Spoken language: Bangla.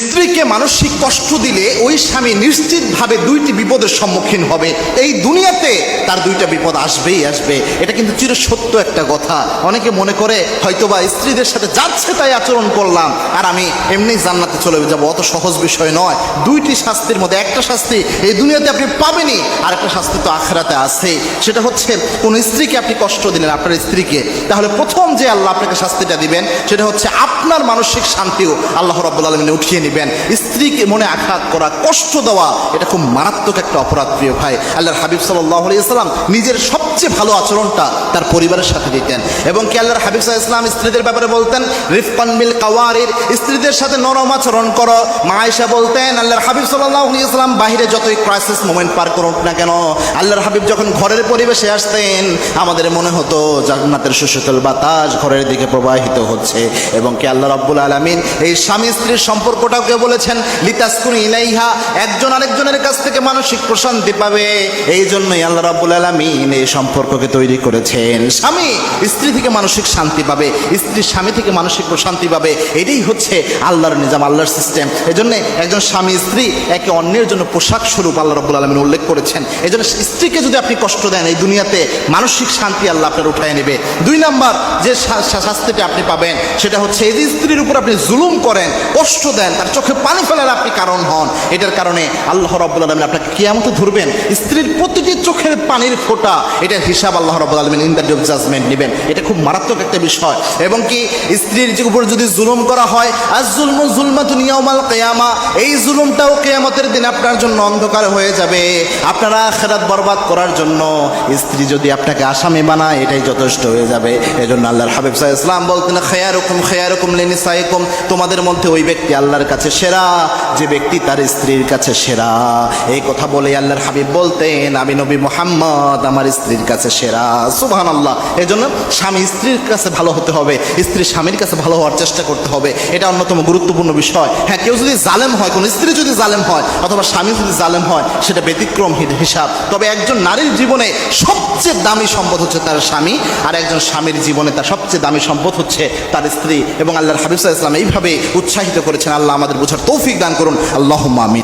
স্ত্রীকে মানসিক কষ্ট দিলে ওই স্বামী নিশ্চিতভাবে দুইটি বিপদের সম্মুখীন হবে। এই দুনিয়াতে তার দুইটা বিপদ আসবেই আসবে। এটা কিন্তু চিরসত্য একটা কথা। অনেকে মনে করে হয়তোবা স্ত্রীদের সাথে যাচ্ছে তাই আচরণ করলাম আর আমি এমনি জান্নাতে চলে যাব, অত সহজ বিষয় নয়। দুইটি শাস্তির মধ্যে একটা শাস্তি এই দুনিয়াতে আপনি পাবেনই, আর একটা শাস্তি তো আখিরাতে আছে। সেটা হচ্ছে কোন স্ত্রীকে আপনি কষ্ট দিলেন, আপনার স্ত্রীকে, তাহলে প্রথম যে আল্লাহ আপনাকে শাস্তিটা দিবেন সেটা হচ্ছে আপনার মানসিক শান্তিও আল্লাহ রাব্বুল আলামিন উঠিয়ে নেবেন। স্ত্রীকে মনে আঘাত করা, কষ্ট দেওয়া, এটা খুব মারাত্মক একটা অপরাধ প্রিয় ভাই। আল্লাহর হাবিব সাল্লাল্লাহু আলাইহি ওয়াসাল্লাম নিজের সবচেয়ে ভালো আচরণটা তার পরিবারের সাথে দিতেন, এবং কি আল্লাহর হাবিব সাল্লাল্লাহু আলাইহি ওয়াসাল্লাম স্ত্রীদের ব্যাপারে বলতেন রিফকান বিল কাওয়ারির, স্ত্রীদের সাথে নরম আচরণ করো। মা আয়েশা বলতেন আল্লাহর হাবিব সাল্লাল্লাহু আলাইহি ওয়াসাল্লাম বাইরে যতই ক্রাইসিস মোমেন্ট পার করুন না কেন, আল্লাহর হাবিব যখন ঘরের পরিবেশে আসতেন আমাদের মনে হতো জান্নাতের সুশীতল বাতাস ঘরের দিকে প্রবাহিত হচ্ছে। এবং কি আল্লাহ রাব্বুল আলামিন এই স্বামী স্ত্রীর সম্পর্কটাকে বলেছেন লিতাসকুনু ইলাইহা, একজন আরেকজনের কাছ থেকে মানসিক প্রশান্তি পাবে। এই জন্যই আল্লাহ রাব্বুল আলামিন এই সম্পর্ককে তৈরি করেছেন। স্বামী স্ত্রী থেকে মানসিক শান্তি পাবে, স্ত্রী স্বামী থেকে মানসিক প্রশান্তি পাবে। এটাই হচ্ছে আল্লাহর নিজাম, আল্লাহর সিস্টেম। এই জন্য একজন স্বামী স্ত্রী একে অন্যের জন্য পোশাক স্বরূপ আল্লাহ রাব্বুল আলামিন উল্লেখ করেছেন। এই জন্য স্ত্রীকে যদি আপনি কষ্ট দেন এই দুনিয়াতে মানসিক শান্তি আল্লাহ আপনার উঠায় নেবে। দুই নাম্বার যে শাস্তিটা আপনি পাবেন সেটা হচ্ছে এই যে স্ত্রীর উপর আপনি জুলুম করেন, কষ্ট দেন, তার চোখে পানি ফেলার আপনি কারণ হন, এটার কারণে আল্লাহ রাব্বুল আলামিন আপনাকে কিয়ামতে ধরবেন। স্ত্রীর প্রতিটি চোখের পানির ফোঁটা এটার হিসাব আল্লাহ রাব্বুল আলামিন in the day of judgement নেবেন। এটা খুব মারাত্মক একটা বিষয়। এবং কি স্ত্রীর উপর যদি জুলুম করা হয়, আজ জুলমু জুলমাতুন ইয়াউমাল কিয়ামা, এই জুলুমটাও কিয়ামতের দিন আপনার জন্য অন্ধকার হয়ে যাবে। আপনারা আখিরাত বরবাদ করার জন্য স্ত্রী যদি আপনাকে আসামি বানায় এটাই যথেষ্ট হয়ে যাবে। এজন্য আল্লাহর হাবিব সাল্লাল্লাহু আলাইহি ওয়াসাল্লাম বলতেন খায়রুকুম লিনিসাইকুম, তোমাদের মধ্যে ওই ব্যক্তি আল্লাহর কাছে সেরা যে ব্যক্তি তার স্ত্রীর কাছে সেরা। এই কথা বলে আল্লাহর হাবিব বলতেন আমি নবী মুহাম্মদ আমার স্ত্রীর কাছে সেরা। সুবহানাল্লাহ। এজন্য স্বামী স্ত্রীর কাছে ভালো হতে হবে, স্ত্রী স্বামীর কাছে ভালো হওয়ার চেষ্টা করতে হবে। এটা অন্যতম গুরুত্বপূর্ণ বিষয়। হ্যাঁ, কেউ যদি জালেম হয়, কোন স্ত্রী যদি জালেম হয় অথবা স্বামী যদি জালেম হয় সেটা ব্যতিক্রম হিসাব। তবে একজন নারীর জীবনে সবচেয়ে দামি সম্পদ হচ্ছে তার স্বামী, আর একজন স্বামীর জীবনে তার সবচেয়ে দামি সম্পদ হচ্ছে তার স্ত্রী। এবং আল্লাহর হাবিব সাল্লাল্লাহু আলাইহি ওয়াসাল্লাম এইভাবে উৎসাহিত করেছেন। আল্লাহ আমাদের বোঝার তৌফিক দান করুন, আল্লাহুম্মা আমিন।